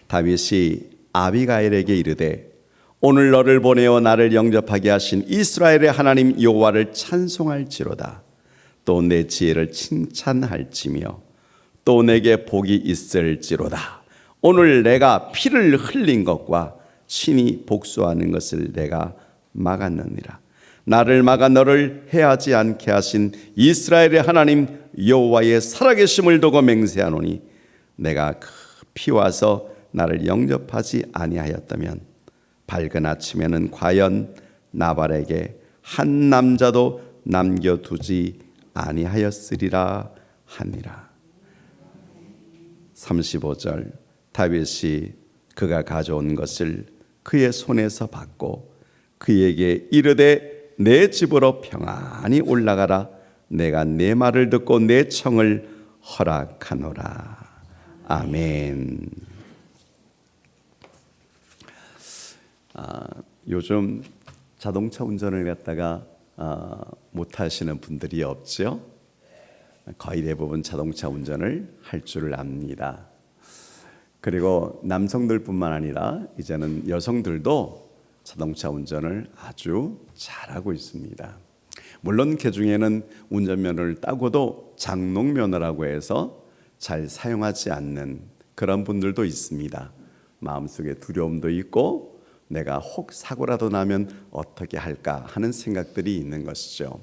다윗이 아비가일에게 이르되 오늘 너를 보내어 나를 영접하게 하신 이스라엘의 하나님 여호와를 찬송할지로다. 또 내 지혜를 칭찬할지며 또 내게 복이 있을지로다. 오늘 내가 피를 흘린 것과 친히 복수하는 것을 내가 막았느니라. 나를 막아 너를 해하지 않게 하신 이스라엘의 하나님 여호와의 살아계심을 두고 맹세하노니 내가 급히 와서 나를 영접하지 아니하였다면 밝은 아침에는 과연 나발에게 한 남자도 남겨두지 아니하였으리라 하니라. 35절 다윗이 그가 가져온 것을 그의 손에서 받고 그에게 이르되 내 집으로 평안히 올라가라. 내가 내 말을 듣고 내 청을 허락하노라. 아멘. 요즘 자동차 운전을 갖다가 못 하시는 분들이 없죠. 거의 대부분 자동차 운전을 할 줄 압니다. 그리고 남성들뿐만 아니라 이제는 여성들도 자동차 운전을 아주 잘하고 있습니다. 물론 그 중에는 운전면허를 따고도 장롱면허라고 해서 잘 사용하지 않는 그런 분들도 있습니다. 마음속에 두려움도 있고 내가 혹 사고라도 나면 어떻게 할까 하는 생각들이 있는 것이죠.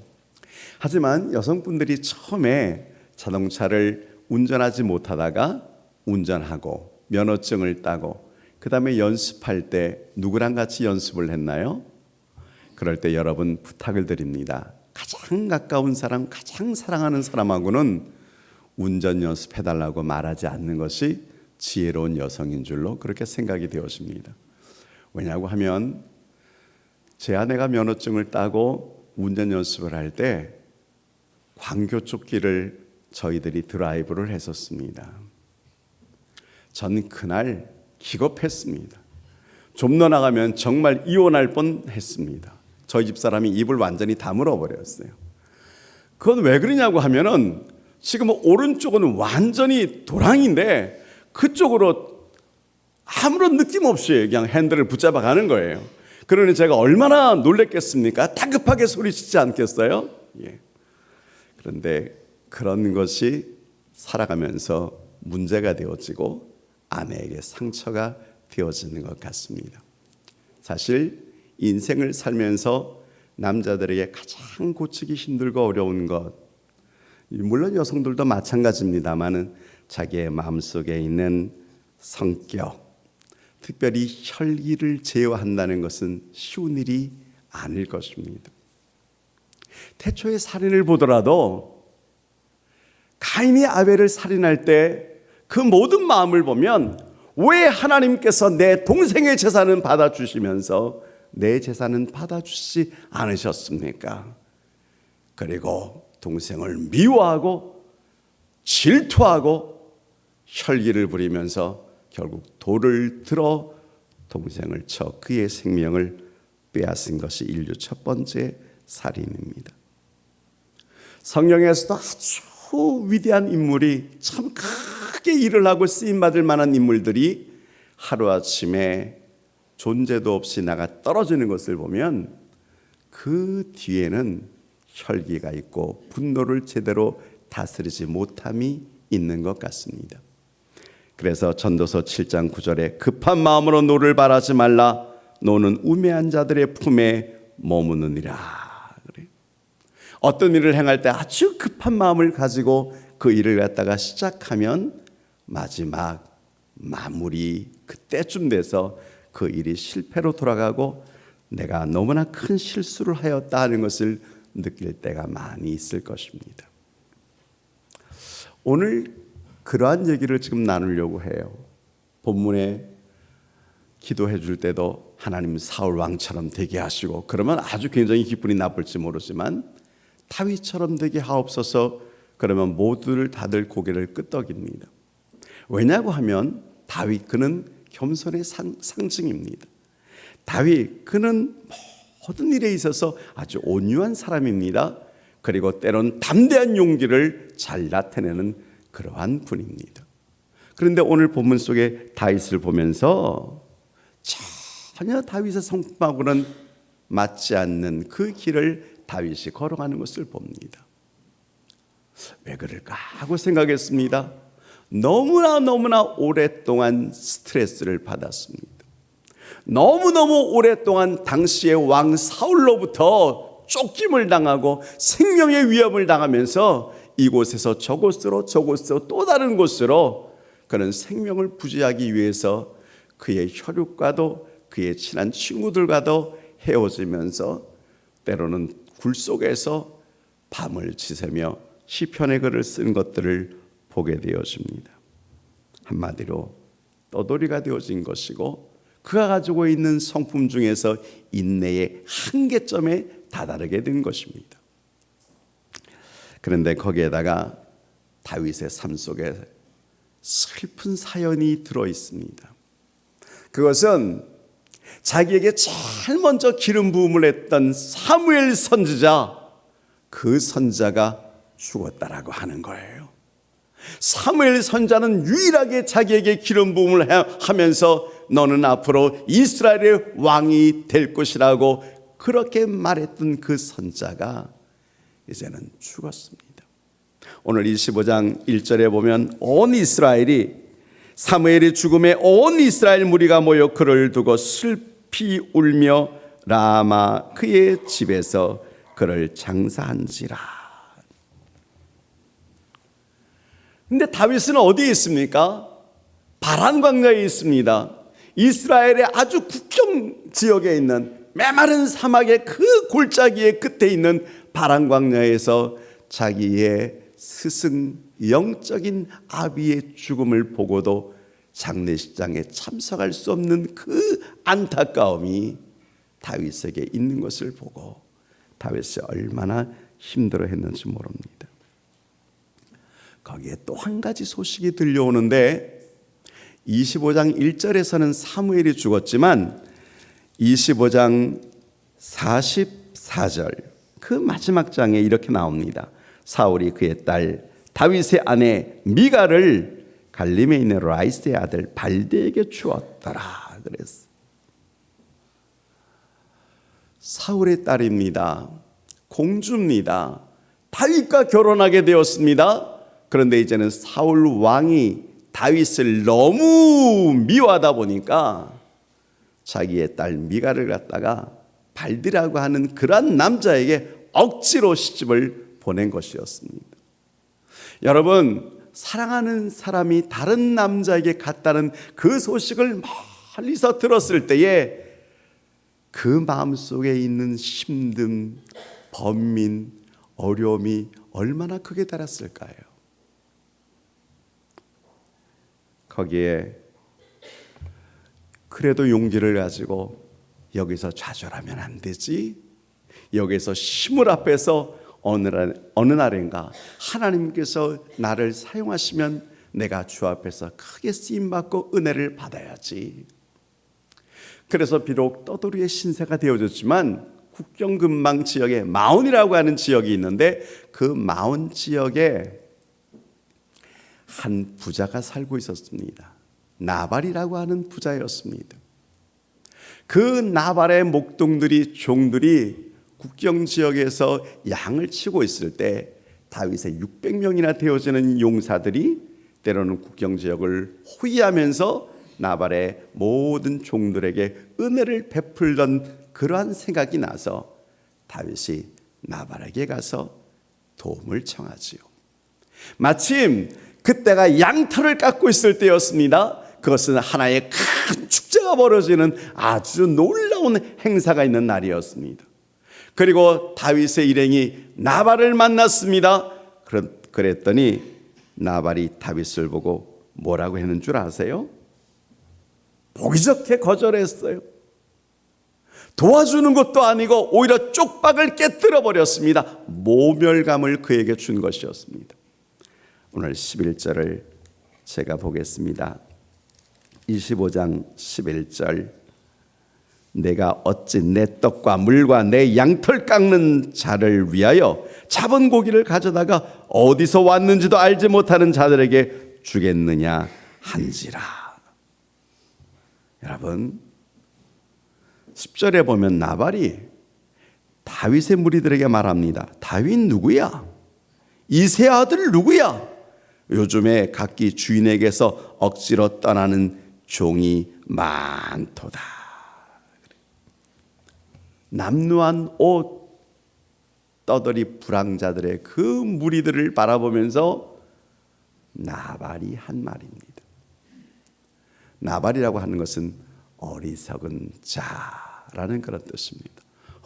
하지만 여성분들이 처음에 자동차를 운전하지 못하다가 운전하고 면허증을 따고 그 다음에 연습할 때 누구랑 같이 연습을 했나요? 그럴 때 여러분 부탁을 드립니다. 가장 가까운 사람, 가장 사랑하는 사람하고는 운전 연습해달라고 말하지 않는 것이 지혜로운 여성인 줄로 그렇게 생각이 되어집니다. 왜냐고 하면 제 아내가 면허증을 따고 운전 연습을 할 때 광교 쪽 길을 저희들이 드라이브를 했었습니다. 전 그날 기겁했습니다. 좀 더 나가면 정말 이혼할 뻔했습니다. 저희 집 사람이 입을 완전히 다물어 버렸어요. 그건 왜 그러냐고 하면은 지금 오른쪽은 완전히 도랑인데 그쪽으로 아무런 느낌 없이 그냥 핸들을 붙잡아 가는 거예요. 그러니 제가 얼마나 놀랬겠습니까? 다급하게 소리치지 않겠어요? 예. 그런데 그런 것이 살아가면서 문제가 되어지고 아내에게 상처가 되어지는 것 같습니다. 사실 인생을 살면서 남자들에게 가장 고치기 힘들고 어려운 것, 물론 여성들도 마찬가지입니다만은 자기의 마음속에 있는 성격, 특별히 혈기를 제어한다는 것은 쉬운 일이 아닐 것입니다. 태초의 살인을 보더라도 가인이 아벨을 살인할 때 그 모든 마음을 보면 왜 하나님께서 내 동생의 제사는 받아주시면서 내 제사는 받아주시지 않으셨습니까? 그리고 동생을 미워하고 질투하고 혈기를 부리면서 결국 돌을 들어 동생을 쳐 그의 생명을 빼앗은 것이 인류 첫 번째 살인입니다. 성경에서도 아주 위대한 인물이 참 크게 일을 하고 쓰임받을 만한 인물들이 하루아침에 존재도 없이 나가 떨어지는 것을 보면 그 뒤에는 혈기가 있고 분노를 제대로 다스리지 못함이 있는 것 같습니다. 그래서 전도서 7장 9절에 급한 마음으로 노를 바라지 말라. 노는 우매한 자들의 품에 머무느니라. 어떤 일을 행할 때 아주 급한 마음을 가지고 그 일을 갖다가 시작하면 마지막 마무리 그때쯤 돼서 그 일이 실패로 돌아가고 내가 너무나 큰 실수를 하였다 하는 것을 느낄 때가 많이 있을 것입니다. 오늘 그러한 얘기를 지금 나누려고 해요. 본문에 기도해 줄 때도 하나님 사울 왕처럼 되게 하시고 그러면 아주 굉장히 기분이 나쁠지 모르지만 다윗처럼 되게 하옵소서 그러면 모두를 다들 고개를 끄덕입니다. 왜냐고 하면 다윗 그는 겸손의 상징입니다. 다윗 그는 모든 일에 있어서 아주 온유한 사람입니다. 그리고 때론 담대한 용기를 잘 나타내는 그러한 분입니다. 그런데 오늘 본문 속에 다윗을 보면서 전혀 다윗의 성품하고는 맞지 않는 그 길을 다윗이 걸어가는 것을 봅니다. 왜 그럴까 하고 생각했습니다. 너무나 오랫동안 스트레스를 받았습니다. 너무너무 오랫동안 당시의 왕 사울로부터 쫓김을 당하고 생명의 위협을 당하면서 이곳에서 저곳으로 또 다른 곳으로 그는 생명을 부지하기 위해서 그의 혈육과도 그의 친한 친구들과도 헤어지면서 때로는 굴 속에서 밤을 지새며 시편의 글을 쓴 것들을 보게 되어집니다. 한마디로 떠돌이가 되어진 것이고 그가 가지고 있는 성품 중에서 인내의 한계점에 다다르게 된 것입니다. 그런데 거기에다가 다윗의 삶 속에 슬픈 사연이 들어 있습니다. 그것은 자기에게 제일 먼저 기름 부음을 했던 사무엘 선지자, 그 선지자가 죽었다라고 하는 거예요. 사무엘 선지자는 유일하게 자기에게 기름 부음을 하면서 너는 앞으로 이스라엘의 왕이 될 것이라고 그렇게 말했던 그 선지자가 이제는 죽었습니다. 오늘 25장 1절에 보면 온 이스라엘이 사무엘의 죽음에 온 이스라엘 무리가 모여 그를 두고 슬피 울며 라마 그의 집에서 그를 장사한지라. 근데 다윗은 어디에 있습니까? 바란 광야에 있습니다. 이스라엘의 아주 국경 지역에 있는 메마른 사막의 그 골짜기의 끝에 있는 바란 광야에서 자기의 스승 영적인 아비의 죽음을 보고도 장례식장에 참석할 수 없는 그 안타까움이 다윗에게 있는 것을 보고 다윗이 얼마나 힘들어했는지 모릅니다. 거기에 또 한 가지 소식이 들려오는데 25장 1절에서는 사무엘이 죽었지만 25장 44절 그 마지막 장에 이렇게 나옵니다. 사울이 그의 딸 다윗의 아내 미갈을 갈림에 있는 라이스의 아들 발드에게 주었더라 그랬어. 사울의 딸입니다. 공주입니다. 다윗과 결혼하게 되었습니다. 그런데 이제는 사울 왕이 다윗을 너무 미워하다 보니까 자기의 딸 미갈을 갖다가 발드라고 하는 그러한 남자에게 억지로 시집을 보낸 것이었습니다. 여러분, 사랑하는 사람이 다른 남자에게 갔다는 그 소식을 멀리서 들었을 때에 그 마음속에 있는 힘듦, 번민, 어려움이 얼마나 크게 달았을까요? 거기에 그래도 용기를 가지고 여기서 좌절하면 안 되지. 여기서 시물 앞에서 어느 날인가 하나님께서 나를 사용하시면 내가 주 앞에서 크게 쓰임받고 은혜를 받아야지. 그래서 비록 떠돌이의 신세가 되어졌지만 국경 근방 지역에 마온이라고 하는 지역이 있는데 그 마온 지역에 한 부자가 살고 있었습니다. 나발이라고 하는 부자였습니다. 그 나발의 목동들이 종들이 국경 지역에서 양을 치고 있을 때 다윗의 600명이나 되어지는 용사들이 때로는 국경 지역을 호위하면서 나발의 모든 종들에게 은혜를 베풀던 그러한 생각이 나서 다윗이 나발에게 가서 도움을 청하지요. 마침 그때가 양털을 깎고 있을 때였습니다. 그것은 하나의 큰 축제가 벌어지는 아주 놀라운 행사가 있는 날이었습니다. 그리고 다윗의 일행이 나발을 만났습니다. 그랬더니 나발이 다윗을 보고 뭐라고 했는 줄 아세요? 보기 좋게 거절했어요. 도와주는 것도 아니고 오히려 쪽박을 깨뜨려 버렸습니다. 모멸감을 그에게 준 것이었습니다. 오늘 11절을 제가 보겠습니다. 25장 11절 내가 어찌 내 떡과 물과 내 양털 깎는 자를 위하여 잡은 고기를 가져다가 어디서 왔는지도 알지 못하는 자들에게 주겠느냐 한지라. 여러분 10절에 보면 나발이 다윗의 무리들에게 말합니다. 다윗 누구야? 이새 아들 누구야? 요즘에 각기 주인에게서 억지로 떠나는 종이 많도다. 남루한 옷 떠돌이 불황자들의 그 무리들을 바라보면서 나발이 한 말입니다. 나발이라고 하는 것은 어리석은 자라는 그런 뜻입니다.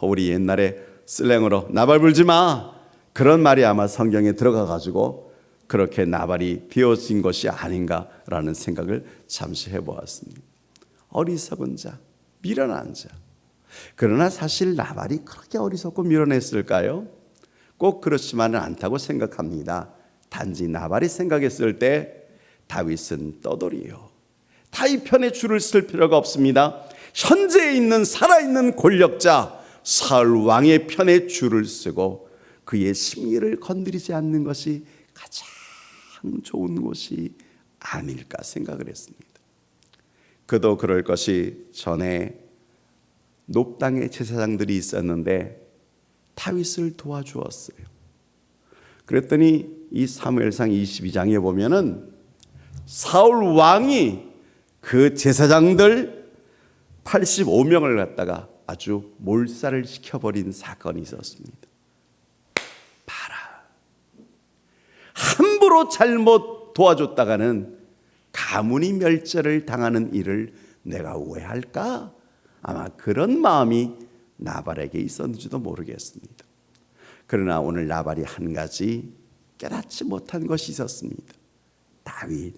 우리 옛날에 슬랭으로 나발 불지 마, 그런 말이 아마 성경에 들어가 가지고 그렇게 나발이 되어진 것이 아닌가라는 생각을 잠시 해보았습니다. 어리석은 자, 미련한 자. 그러나 사실 나발이 그렇게 어리석고 미련했을까요? 꼭 그렇지만은 않다고 생각합니다. 단지 나발이 생각했을 때 다윗은 떠돌이요, 다윗 편에 줄을 쓸 필요가 없습니다. 현재에 있는 살아있는 권력자 사울 왕의 편에 줄을 쓰고 그의 심기를 건드리지 않는 것이 가장 좋은 것이 아닐까 생각을 했습니다. 그도 그럴 것이 전에 높당의 제사장들이 있었는데 다윗을 도와주었어요. 그랬더니 이 사무엘상 22장에 보면은 사울 왕이 그 제사장들 85명을 갖다가 아주 몰살을 시켜버린 사건이 있었습니다. 봐라, 함부로 잘못 도와줬다가는 가문이 멸절을 당하는 일을 내가 왜 할까? 아마 그런 마음이 나발에게 있었는지도 모르겠습니다. 그러나 오늘 나발이 한 가지 깨닫지 못한 것이 있었습니다. 다윗,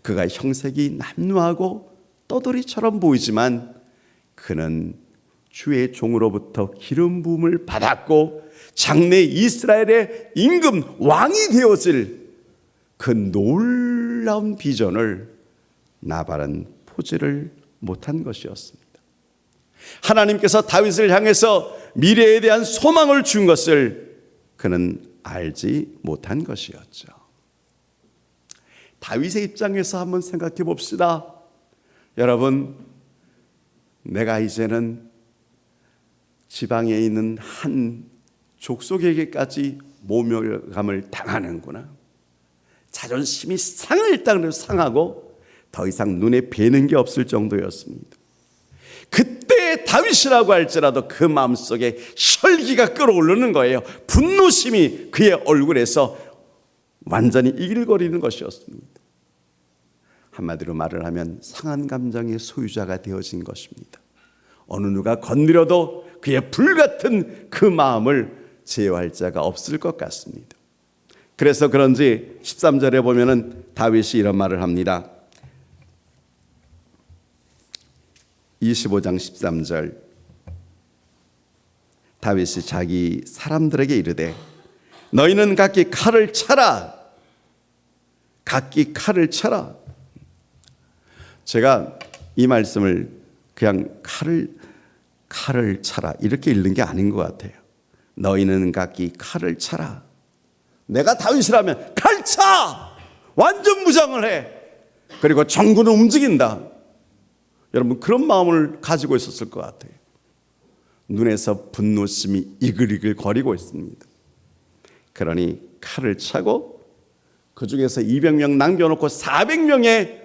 그가 형색이 남루하고 떠돌이처럼 보이지만 그는 주의 종으로부터 기름 부음을 받았고 장래 이스라엘의 임금 왕이 되어질 그 놀라운 비전을 나발은 포기를 못한 것이었습니다. 하나님께서 다윗을 향해서 미래에 대한 소망을 준 것을 그는 알지 못한 것이었죠. 다윗의 입장에서 한번 생각해 봅시다. 여러분, 내가 이제는 지방에 있는 한 족속에게까지 모멸감을 당하는구나. 자존심이 상을 땅으로 상하고 더 이상 눈에 뵈는 게 없을 정도였습니다. 그때 다윗이라고 할지라도 그 마음속에 혈기가 끓어오르는 거예요. 분노심이 그의 얼굴에서 완전히 이글거리는 것이었습니다. 한마디로 말을 하면 상한 감정의 소유자가 되어진 것입니다. 어느 누가 건드려도 그의 불같은 그 마음을 제어할 자가 없을 것 같습니다. 그래서 그런지 13절에 보면은 다윗이 이런 말을 합니다. 25장 13절, 다윗이 자기 사람들에게 이르되 너희는 각기 칼을 차라. 각기 칼을 차라. 제가 이 말씀을 그냥 칼을 차라 이렇게 읽는 게 아닌 것 같아요. 너희는 각기 칼을 차라. 내가 다윗이라면 칼 차! 완전 무장을 해. 그리고 전군을 움직인다. 여러분, 그런 마음을 가지고 있었을 것 같아요. 눈에서 분노심이 이글이글 거리고 있습니다. 그러니 칼을 차고 그 중에서 200명 남겨놓고 400명의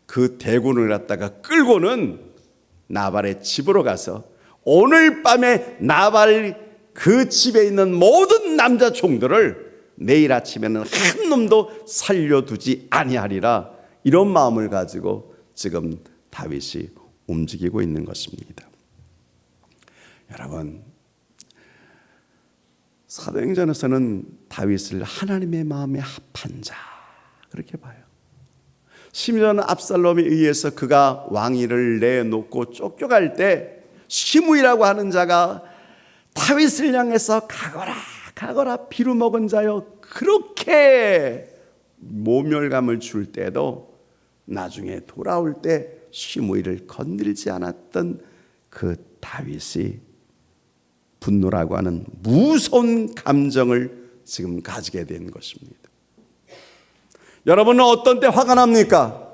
그 대군을 갖다가 끌고는 나발의 집으로 가서 오늘 밤에 나발 그 집에 있는 모든 남자 종들을 내일 아침에는 한 놈도 살려두지 아니하리라. 이런 마음을 가지고 지금 다윗이 움직이고 있는 것입니다. 여러분, 사도행전에서는 다윗을 하나님의 마음에 합한 자 그렇게 봐요. 심지어는 압살롬에 의해서 그가 왕위를 내놓고 쫓겨갈 때 시므이라고 하는 자가 다윗을 향해서 가거라 비루먹은 자여 그렇게 모멸감을 줄 때도 나중에 돌아올 때 시므이를 건들지 않았던 그 다윗이 분노라고 하는 무서운 감정을 지금 가지게 된 것입니다. 여러분은 어떤 때 화가 납니까?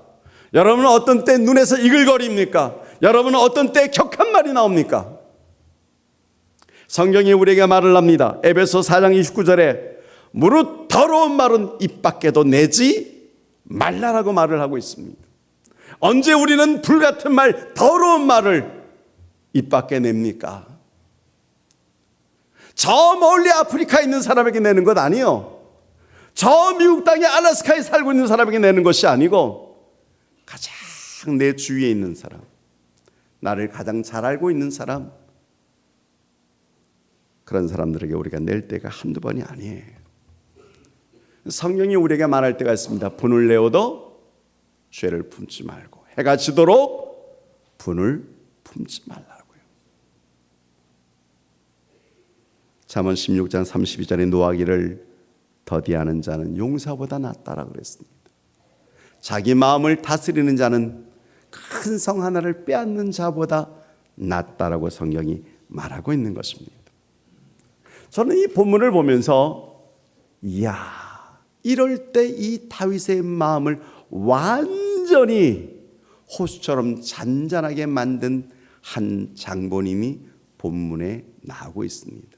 여러분은 어떤 때 눈에서 이글거립니까? 여러분은 어떤 때 격한 말이 나옵니까? 성경이 우리에게 말을 합니다. 에베소 4장 29절에 무릇 더러운 말은 입 밖에도 내지 말라라고 말을 하고 있습니다. 언제 우리는 불같은 말, 더러운 말을 입 밖에 냅니까? 저 멀리 아프리카에 있는 사람에게 내는 것 아니요. 저 미국 땅의 알래스카에 살고 있는 사람에게 내는 것이 아니고 가장 내 주위에 있는 사람, 나를 가장 잘 알고 있는 사람, 그런 사람들에게 우리가 낼 때가 한두 번이 아니에요. 성경이 우리에게 말할 때가 있습니다. 분을 내어도 죄를 품지 말고 해가 지도록 분을 품지 말라고요. 잠언 16장 32절에 노하기를 더디하는 자는 용사보다 낫다라고 그랬습니다. 자기 마음을 다스리는 자는 큰 성 하나를 빼앗는 자보다 낫다라고 성경이 말하고 있는 것입니다. 저는 이 본문을 보면서 이야, 이럴 때 이 다윗의 마음을 완전히 호수처럼 잔잔하게 만든 한 장본인이 본문에 나오고 있습니다.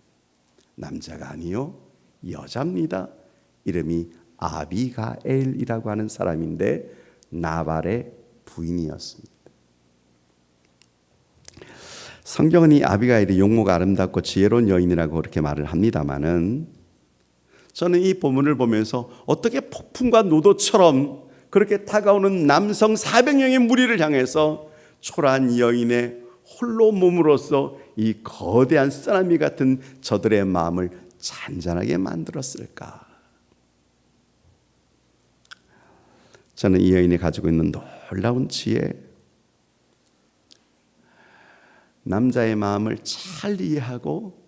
남자가 아니요, 여자입니다. 이름이 아비가엘이라고 하는 사람인데 나발의 부인이었습니다. 성경은 이 아비가일이 용모가 아름답고 지혜로운 여인이라고 그렇게 말을 합니다마는 저는 이 본문을 보면서 어떻게 폭풍과 노도처럼 그렇게 다가오는 남성 400명의 무리를 향해서 초라한 여인의 홀로 몸으로써 이 거대한 쓰나미 같은 저들의 마음을 잔잔하게 만들었을까? 저는 이 여인이 가지고 있는 놀라운 지혜, 남자의 마음을 잘 이해하고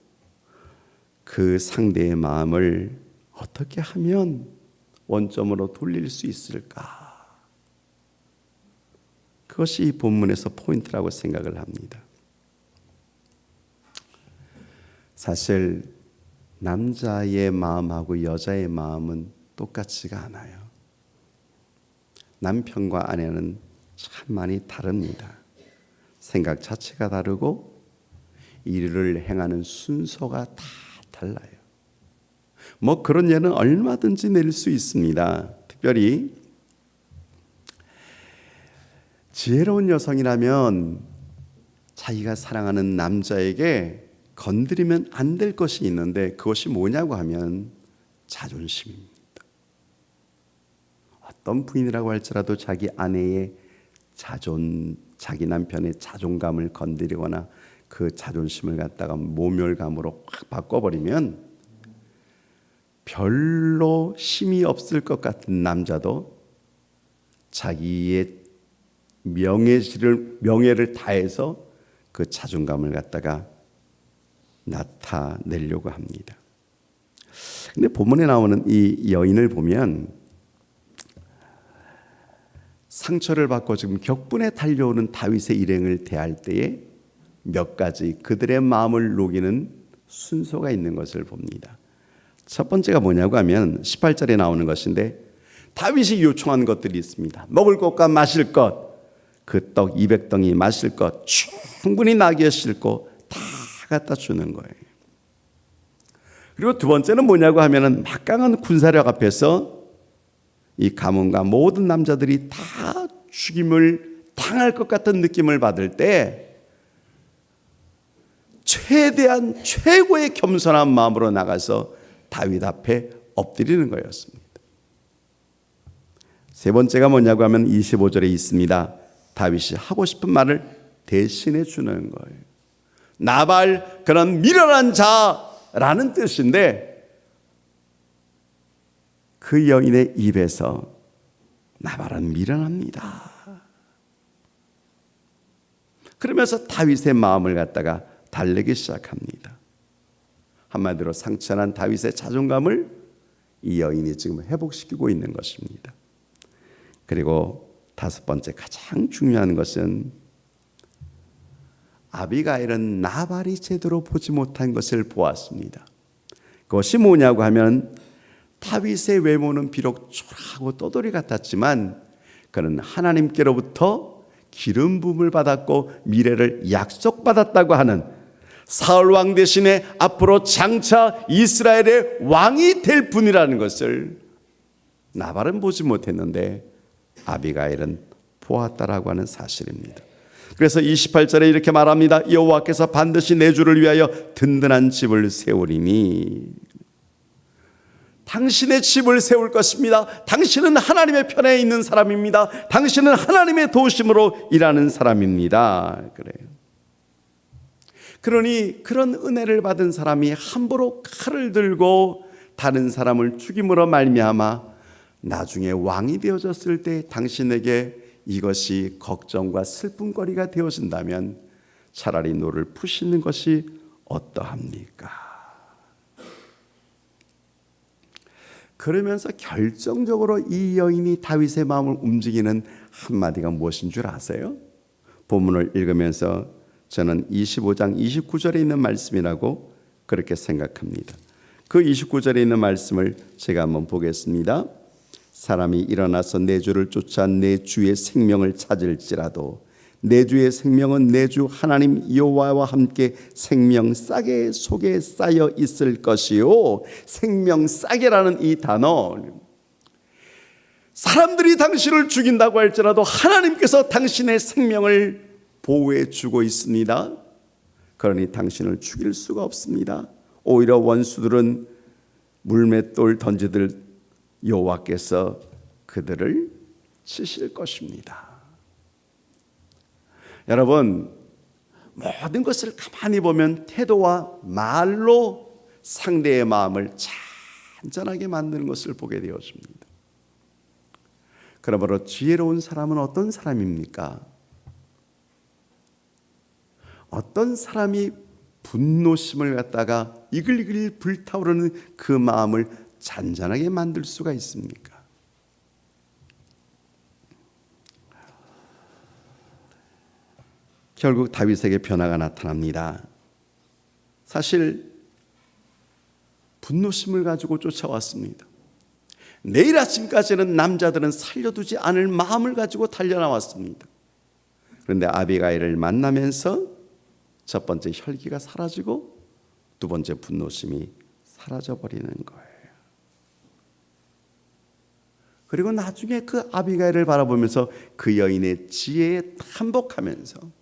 그 상대의 마음을 어떻게 하면 원점으로 돌릴 수 있을까? 그것이 이 본문에서 포인트라고 생각을 합니다. 사실 남자의 마음하고 여자의 마음은 똑같지가 않아요. 남편과 아내는 참 많이 다릅니다. 생각 자체가 다르고 일을 행하는 순서가 다 달라요. 뭐 그런 예는 얼마든지 낼 수 있습니다. 특별히 지혜로운 여성이라면 자기가 사랑하는 남자에게 건드리면 안 될 것이 있는데 그것이 뭐냐고 하면 자존심입니다. 어떤 부인이라고 할지라도 자기 아내의 자기 남편의 자존감을 건드리거나 그 자존심을 갖다가 모멸감으로 확 바꿔버리면 별로 힘이 없을 것 같은 남자도 자기의 명예를 다해서 그 자존감을 갖다가 나타내려고 합니다. 근데 본문에 나오는 이 여인을 보면 상처를 받고 지금 격분에 달려오는 다윗의 일행을 대할 때에 몇 가지 그들의 마음을 녹이는 순서가 있는 것을 봅니다. 첫 번째가 뭐냐고 하면 18절에 나오는 것인데 다윗이 요청한 것들이 있습니다. 먹을 것과 마실 것, 그 떡 200덩이 마실 것 충분히 나귀에 싣고 다 갖다 주는 거예요. 그리고 두 번째는 뭐냐고 하면은 막강한 군사력 앞에서 이 가문과 모든 남자들이 다 죽임을 당할 것 같은 느낌을 받을 때 최대한 최고의 겸손한 마음으로 나가서 다윗 앞에 엎드리는 거였습니다. 세 번째가 뭐냐고 하면 25절에 있습니다. 다윗이 하고 싶은 말을 대신해 주는 거예요. 나발 그런 미련한 자라는 뜻인데 그 여인의 입에서 나발은 미련합니다. 그러면서 다윗의 마음을 갖다가 달래기 시작합니다. 한마디로 상처난 다윗의 자존감을 이 여인이 지금 회복시키고 있는 것입니다. 그리고 다섯 번째 가장 중요한 것은 아비가일은 나발이 제대로 보지 못한 것을 보았습니다. 그것이 뭐냐고 하면 다윗의 외모는 비록 초라하고 떠돌이 같았지만 그는 하나님께로부터 기름 부음을 받았고 미래를 약속받았다고 하는 사울 왕 대신에 앞으로 장차 이스라엘의 왕이 될 분이라는 것을 나발은 보지 못했는데 아비가일은 보았다라고 하는 사실입니다. 그래서 28절에 이렇게 말합니다. 여호와께서 반드시 내 주를 위하여 든든한 집을 세우리니, 당신의 집을 세울 것입니다. 당신은 하나님의 편에 있는 사람입니다. 당신은 하나님의 도우심으로 일하는 사람입니다. 그래요. 그러니 그런 은혜를 받은 사람이 함부로 칼을 들고 다른 사람을 죽임으로 말미암아 나중에 왕이 되어졌을 때 당신에게 이것이 걱정과 슬픔거리가 되어진다면 차라리 노를 푸시는 것이 어떠합니까? 그러면서 결정적으로 이 여인이 다윗의 마음을 움직이는 한마디가 무엇인 줄 아세요? 본문을 읽으면서 저는 25장 29절에 있는 말씀이라고 그렇게 생각합니다. 그 29절에 있는 말씀을 제가 한번 보겠습니다. 사람이 일어나서 내 주를 쫓아 내 주의 생명을 찾을지라도 내 주의 생명은 내 주 하나님 여호와와 함께 생명 싸개 속에 쌓여 있을 것이요. 생명 싸개라는 이 단어, 사람들이 당신을 죽인다고 할지라도 하나님께서 당신의 생명을 보호해 주고 있습니다. 그러니 당신을 죽일 수가 없습니다. 오히려 원수들은 물맷돌 던지들 여호와께서 그들을 치실 것입니다. 여러분, 모든 것을 가만히 보면 태도와 말로 상대의 마음을 잔잔하게 만드는 것을 보게 되었습니다. 그러므로 지혜로운 사람은 어떤 사람입니까? 어떤 사람이 분노심을 갖다가 이글이글 불타오르는 그 마음을 잔잔하게 만들 수가 있습니까? 결국 다윗에게 변화가 나타납니다. 사실 분노심을 가지고 쫓아왔습니다. 내일 아침까지는 남자들은 살려두지 않을 마음을 가지고 달려나왔습니다. 그런데 아비가일을 만나면서 첫 번째 혈기가 사라지고 두 번째 분노심이 사라져버리는 거예요. 그리고 나중에 그 아비가일을 바라보면서 그 여인의 지혜에 탐복하면서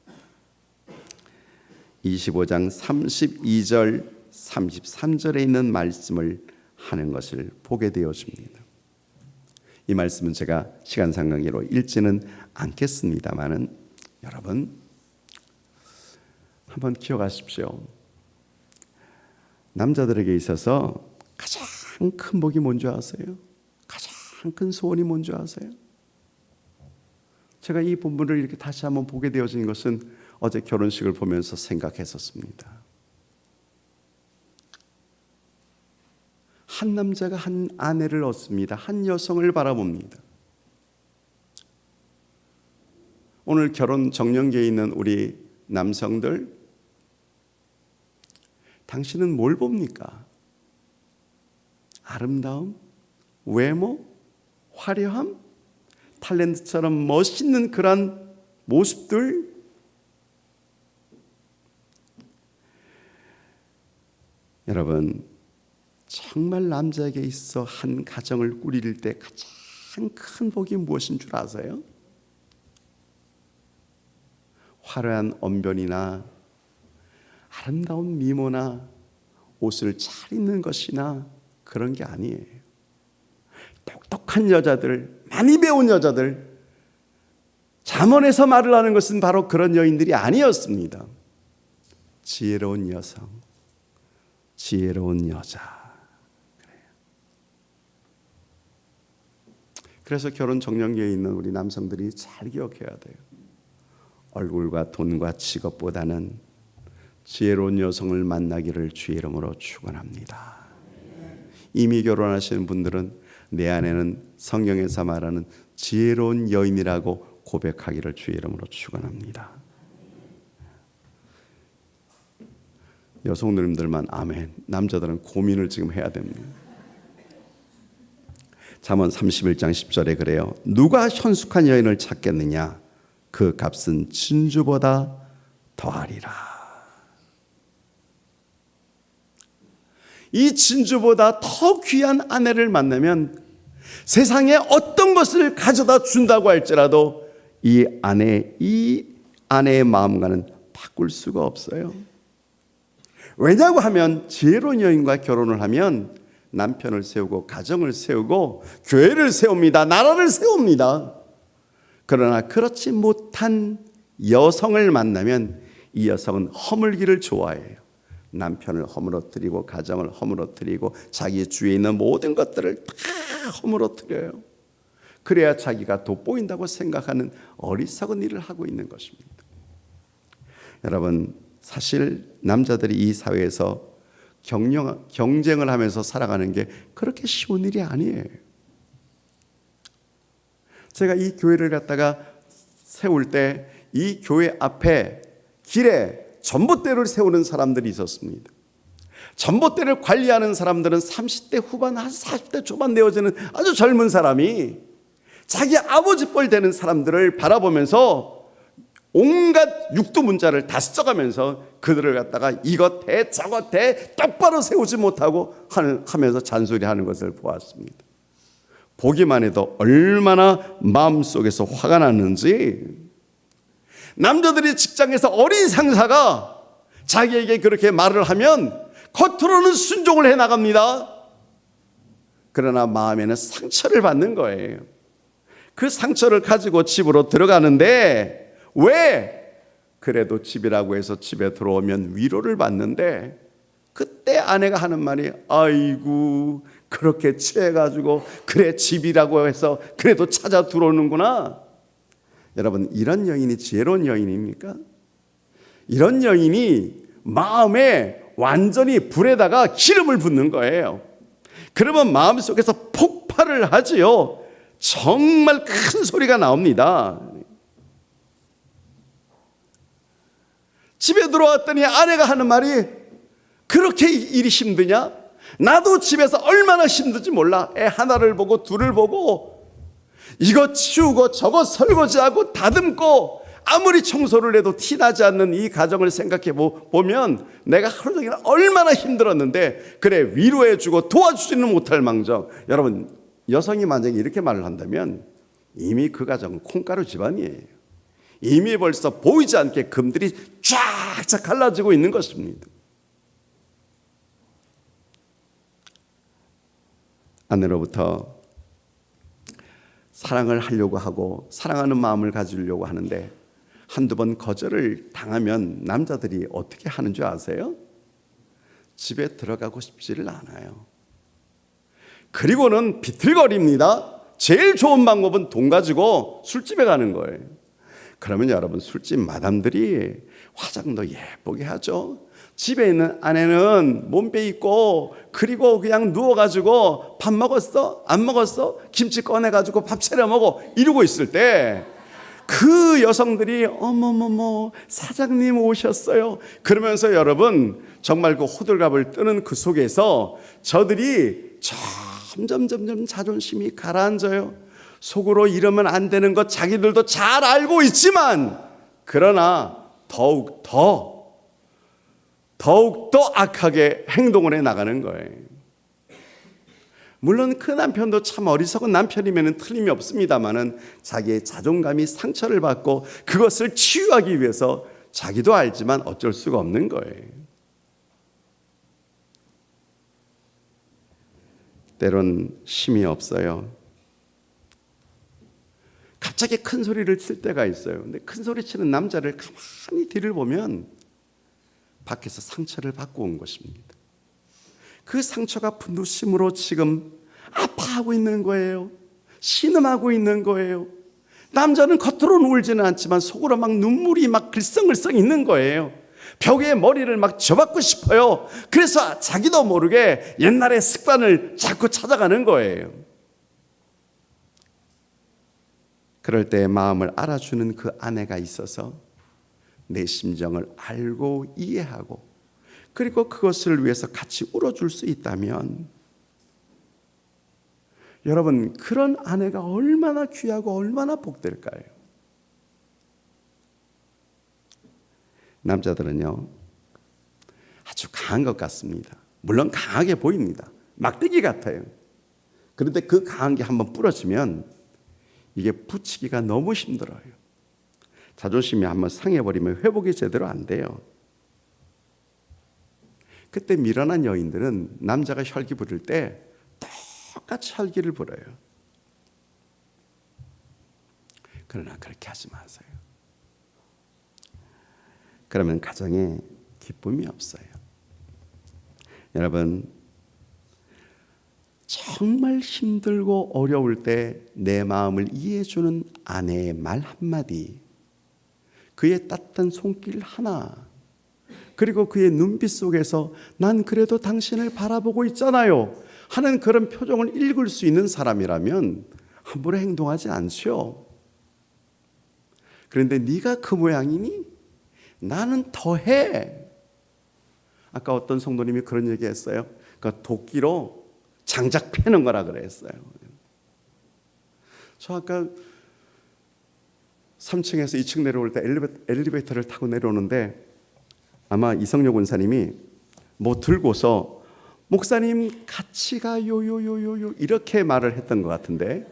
25장 32절 33절에 있는 말씀을 하는 것을 보게 되어집니다. 이 말씀은 제가 시간 상관계로 읽지는 않겠습니다만은 여러분 한번 기억하십시오. 남자들에게 있어서 가장 큰 복이 뭔지 아세요? 가장 큰 소원이 뭔지 아세요? 제가 이 본문을 이렇게 다시 한번 보게 되어진 것은 어제 결혼식을 보면서 생각했었습니다. 한 남자가 한 아내를 얻습니다. 한 여성을 바라봅니다. 오늘 결혼 정년기에 있는 우리 남성들, 당신은 뭘 봅니까? 아름다움, 외모, 화려함, 탤런트처럼 멋있는 그런 모습들, 여러분 정말 남자에게 있어 한 가정을 꾸릴 때 가장 큰 복이 무엇인 줄 아세요? 화려한 언변이나 아름다운 미모나 옷을 잘 입는 것이나 그런 게 아니에요. 똑똑한 여자들, 많이 배운 여자들, 잠언에서 말을 하는 것은 바로 그런 여인들이 아니었습니다. 지혜로운 여성, 지혜로운 여자. 그래서 결혼 정년기에 있는 우리 남성들이 잘 기억해야 돼요. 얼굴과 돈과 직업보다는 지혜로운 여성을 만나기를 주의 이름으로 축원합니다. 이미 결혼하시는 분들은 내 아내는 성경에서 말하는 지혜로운 여인이라고 고백하기를 주의 이름으로 축원합니다. 여성들만 아멘. 남자들은 고민을 지금 해야 됩니다. 잠언 31장 10절에 그래요. 누가 현숙한 여인을 찾겠느냐? 그 값은 진주보다 더하리라. 이 진주보다 더 귀한 아내를 만나면 세상에 어떤 것을 가져다 준다고 할지라도 이 아내의 마음과는 바꿀 수가 없어요. 왜냐고 하면 지혜로운 여인과 결혼을 하면 남편을 세우고 가정을 세우고 교회를 세웁니다. 나라를 세웁니다. 그러나 그렇지 못한 여성을 만나면 이 여성은 허물기를 좋아해요. 남편을 허물어뜨리고 가정을 허물어뜨리고 자기 주위에 있는 모든 것들을 다 허물어뜨려요. 그래야 자기가 돋보인다고 생각하는 어리석은 일을 하고 있는 것입니다. 여러분, 사실 남자들이 이 사회에서 경쟁을 하면서 살아가는 게 그렇게 쉬운 일이 아니에요. 제가 이 교회를 갖다가 세울 때 이 교회 앞에 길에 전봇대를 세우는 사람들이 있었습니다. 전봇대를 관리하는 사람들은 30대 후반, 40대 초반 되어지는 아주 젊은 사람이 자기 아버지 뻘 되는 사람들을 바라보면서 온갖 육두문자를 다 써가면서 그들을 갖다가 이것 해 저것 해 똑바로 세우지 못하고 하면서 잔소리하는 것을 보았습니다. 보기만 해도 얼마나 마음속에서 화가 났는지. 남자들이 직장에서 어린 상사가 자기에게 그렇게 말을 하면 겉으로는 순종을 해나갑니다. 그러나 마음에는 상처를 받는 거예요. 그 상처를 가지고 집으로 들어가는데 왜? 그래도 집이라고 해서 집에 들어오면 위로를 받는데 그때 아내가 하는 말이 아이고 그렇게 취해가지고 그래 집이라고 해서 그래도 찾아 들어오는구나. 여러분, 이런 여인이 지혜로운 여인입니까? 이런 여인이 마음에 완전히 불에다가 기름을 붓는 거예요. 그러면 마음속에서 폭발을 하지요. 정말 큰 소리가 나옵니다. 집에 들어왔더니 아내가 하는 말이 그렇게 일이 힘드냐? 나도 집에서 얼마나 힘든지 몰라. 애 하나를 보고 둘을 보고 이거 치우고 저거 설거지하고 다듬고 아무리 청소를 해도 티나지 않는 이 가정을 생각해 보면 내가 하루 종일 얼마나 힘들었는데 그래 위로해주고 도와주지는 못할 망정. 여러분, 여성이 만약에 이렇게 말을 한다면 이미 그 가정은 콩가루 집안이에요. 이미 벌써 보이지 않게 금들이 쫙쫙 갈라지고 있는 것입니다. 아내로부터 사랑을 하려고 하고 사랑하는 마음을 가지려고 하는데 한두 번 거절을 당하면 남자들이 어떻게 하는 줄 아세요? 집에 들어가고 싶지를 않아요. 그리고는 비틀거립니다. 제일 좋은 방법은 돈 가지고 술집에 가는 거예요. 그러면 여러분, 술집 마담들이 화장도 예쁘게 하죠. 집에 있는 아내는 몸빼 입고 그리고 그냥 누워가지고 밥 먹었어? 안 먹었어? 김치 꺼내가지고 밥 차려 먹어 이러고 있을 때 그 여성들이 어머머머 사장님 오셨어요 그러면서 여러분 정말 그 호들갑을 뜨는 그 속에서 저들이 점점 자존심이 가라앉아요. 속으로 이러면 안 되는 것 자기들도 잘 알고 있지만 그러나 더욱더 악하게 행동을 해 나가는 거예요. 물론 그 남편도 참 어리석은 남편이면 틀림이 없습니다만은 자기의 자존감이 상처를 받고 그것을 치유하기 위해서 자기도 알지만 어쩔 수가 없는 거예요. 때론 힘이 없어요. 갑자기 큰 소리를 칠 때가 있어요. 근데 큰 소리 치는 남자를 가만히 뒤를 보면 밖에서 상처를 받고 온 것입니다. 그 상처가 분노심으로 지금 아파하고 있는 거예요. 신음하고 있는 거예요. 남자는 겉으로는 울지는 않지만 속으로 막 눈물이 막 글썽글썽 있는 거예요. 벽에 머리를 막 접받고 싶어요. 그래서 자기도 모르게 옛날의 습관을 자꾸 찾아가는 거예요. 그럴 때 마음을 알아주는 그 아내가 있어서 내 심정을 알고 이해하고 그리고 그것을 위해서 같이 울어줄 수 있다면 여러분, 그런 아내가 얼마나 귀하고 얼마나 복될까요? 남자들은요, 아주 강한 것 같습니다. 물론 강하게 보입니다. 막대기 같아요. 그런데 그 강한 게 한번 부러지면 이게 붙이기가 너무 힘들어요. 자존심이 한번 상해버리면 회복이 제대로 안 돼요. 그때 미련한 여인들은 남자가 혈기 부릴 때 똑같이 혈기를 부려요. 그러나 그렇게 하지 마세요. 그러면 가정에 기쁨이 없어요. 여러분, 정말 힘들고 어려울 때 내 마음을 이해해주는 아내의 말 한마디, 그의 따뜻한 손길 하나, 그리고 그의 눈빛 속에서 난 그래도 당신을 바라보고 있잖아요 하는 그런 표정을 읽을 수 있는 사람이라면 함부로 행동하지 않죠. 그런데 네가 그 모양이니? 나는 더해. 아까 어떤 성도님이 그런 얘기했어요. 그러니까 도끼로 장작 패는 거라 그랬어요. 저 아까 3층에서 2층 내려올 때 엘리베이터를 타고 내려오는데 아마 이성료 권사님이 뭐 들고서 목사님 같이 가요 요요요요 이렇게 말을 했던 것 같은데,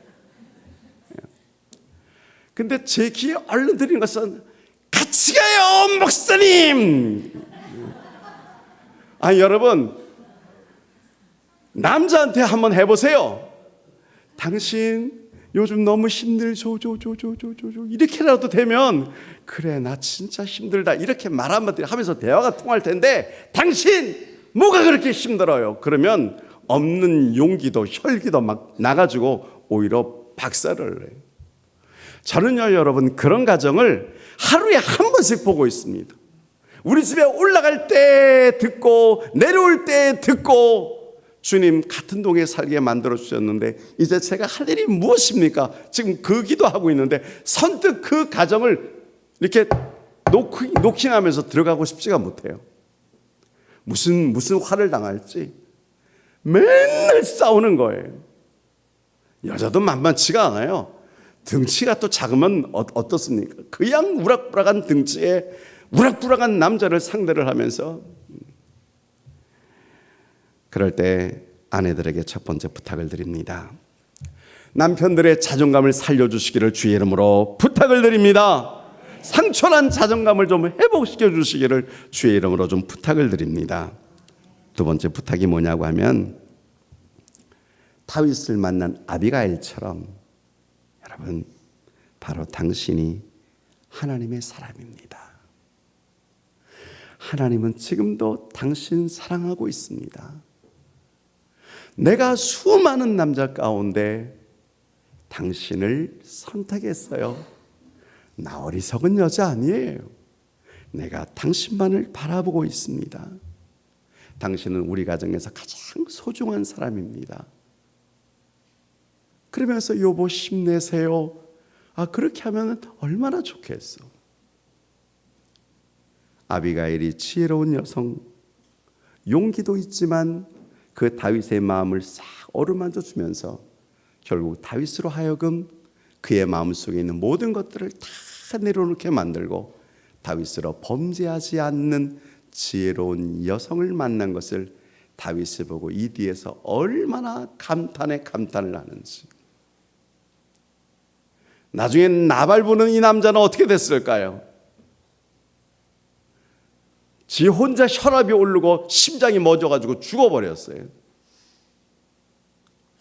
근데 제 귀에 얼른 들린 것은 같이 가요 목사님. 아니 여러분, 남자한테 한번 해보세요. 당신 요즘 너무 힘들죠 이렇게라도 되면 그래 나 진짜 힘들다 이렇게 말 한마디 하면서 대화가 통할 텐데 당신 뭐가 그렇게 힘들어요? 그러면 없는 용기도 혈기도 막 나가지고 오히려 박살을 내요. 저는요 여러분, 그런 가정을 하루에 한 번씩 보고 있습니다. 우리 집에 올라갈 때 듣고 내려올 때 듣고, 주님 같은 동에 살게 만들어 주셨는데 이제 제가 할 일이 무엇입니까? 지금 그 기도하고 있는데 선뜻 그 가정을 이렇게 노킹하면서 들어가고 싶지가 못해요. 무슨 화를 당할지 맨날 싸우는 거예요. 여자도 만만치가 않아요. 등치가 또 작으면 어떻습니까? 그냥 우락부락한 등치에 우락부락한 남자를 상대를 하면서, 그럴 때 아내들에게 첫 번째 부탁을 드립니다. 남편들의 자존감을 살려주시기를 주의 이름으로 부탁을 드립니다. 상처난 자존감을 좀 회복시켜 주시기를 주의 이름으로 좀 부탁을 드립니다. 두 번째 부탁이 뭐냐고 하면, 다윗을 만난 아비가일처럼 여러분, 바로 당신이 하나님의 사람입니다. 하나님은 지금도 당신 사랑하고 있습니다. 내가 수많은 남자 가운데 당신을 선택했어요. 나 어리석은 여자 아니에요. 내가 당신만을 바라보고 있습니다. 당신은 우리 가정에서 가장 소중한 사람입니다. 그러면서 여보 힘내세요. 그렇게 하면 얼마나 좋겠어. 아비가일이 지혜로운 여성, 용기도 있지만 그 다윗의 마음을 싹 어루만져 주면서 결국 다윗으로 하여금 그의 마음속에 있는 모든 것들을 다 내려놓게 만들고 다윗으로 범죄하지 않는 지혜로운 여성을 만난 것을 다윗을 보고 이 뒤에서 얼마나 감탄을 하는지. 나중에 나발 부는 이 남자는 어떻게 됐을까요? 지 혼자 혈압이 오르고 심장이 멎어가지고 죽어버렸어요.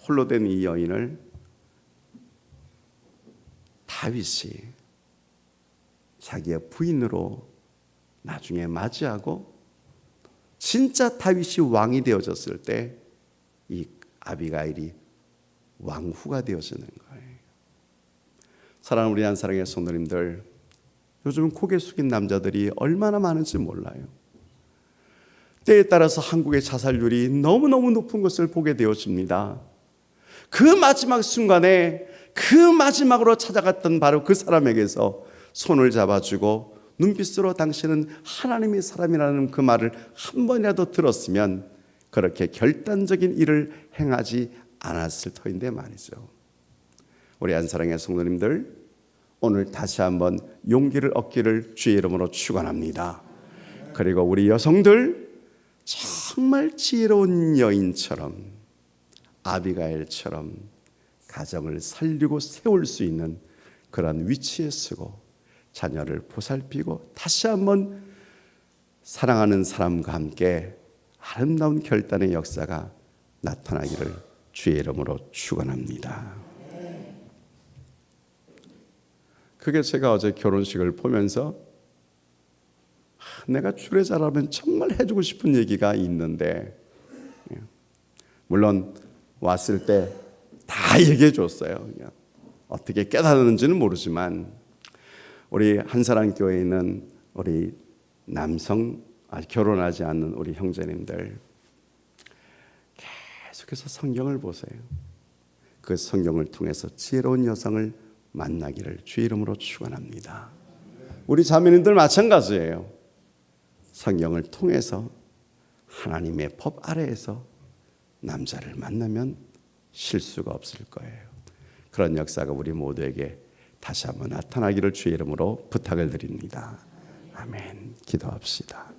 홀로 된 이 여인을 다윗이 자기의 부인으로 나중에 맞이하고 진짜 다윗이 왕이 되어졌을 때 이 아비가일이 왕후가 되어지는 거예요. 사랑하는 우리 한사랑의 성도님들, 요즘 고개 숙인 남자들이 얼마나 많은지 몰라요. 때에 따라서 한국의 자살률이 너무너무 높은 것을 보게 되어집니다. 그 마지막 순간에 그 마지막으로 찾아갔던 바로 그 사람에게서 손을 잡아주고 눈빛으로 당신은 하나님의 사람이라는 그 말을 한 번이라도 들었으면 그렇게 결단적인 일을 행하지 않았을 터인데 말이죠. 우리 안사랑의 성도님들, 오늘 다시 한번 용기를 얻기를 주의 이름으로 축원합니다. 그리고 우리 여성들 정말 지혜로운 여인처럼, 아비가일처럼 가정을 살리고 세울 수 있는 그런 위치에 서고 자녀를 보살피고 다시 한번 사랑하는 사람과 함께 아름다운 결단의 역사가 나타나기를 주의 이름으로 축원합니다. 그게 제가 어제 결혼식을 보면서 내가 주례자라면 정말 해주고 싶은 얘기가 있는데, 물론 왔을 때 다 얘기해 줬어요. 어떻게 깨달았는지는 모르지만 우리 한사랑 교회에 있는 우리 남성 아직 결혼하지 않는 우리 형제님들 계속해서 성경을 보세요. 그 성경을 통해서 지혜로운 여성을 만나기를 주의 이름으로 축원합니다. 우리 자매님들 마찬가지예요. 성경을 통해서 하나님의 법 아래에서 남자를 만나면 실수가 없을 거예요. 그런 역사가 우리 모두에게 다시 한번 나타나기를 주의 이름으로 부탁을 드립니다. 아멘. 기도합시다.